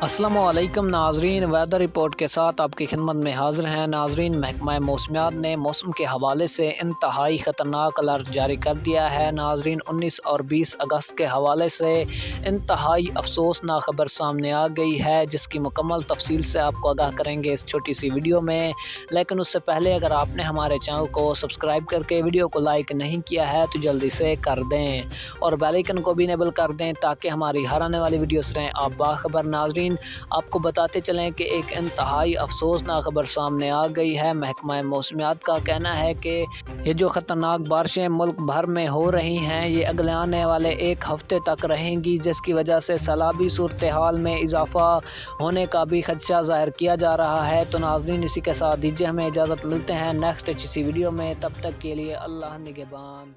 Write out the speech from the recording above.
अस्सलामुअलैकुम नाजरीन, weather report के साथ आपकी खिदमत में हाज़िर हैं। नाजरीन, महकमा मौसमियात ने मौसम के हवाले से इंतहाई ख़तरनाक अलर्ट जारी कर दिया है। नाजरीन, 19 और 20 अगस्त के हवाले से इंतहाई अफसोसनाक ख़बर सामने आ गई है, जिसकी मुकम्मल तफसील से आपको आगाह करेंगे इस छोटी सी वीडियो में। लेकिन उससे पहले अगर आपने हमारे चैनल को सब्सक्राइब करके वीडियो को लाइक नहीं किया है तो जल्दी से कर दें और बेल आइकन को भी इनेबल कर दें ताकि हमारी हर आने वाली वीडियो से रहें आप बाखबर। नाजरीन, आपको बताते चलें कि एक इंतहाई अफसोसनाक खबर सामने आ गई है। महकमा मौसमियात का कहना है कि ये जो ख़तरनाक बारिशें मुल्क भर में हो रही हैं, ये अगले आने वाले एक हफ्ते तक रहेंगी, जिसकी वजह से सैलाबी सूरत हाल में इजाफा होने का भी खदशा ज़ाहिर किया जा रहा है। तो नाजरीन, इसी के साथ दीजिए हमें इजाज़त, मिलते हैं नेक्स्ट अच्छी सी वीडियो में। तब तक के लिए अल्लाह निगहबान।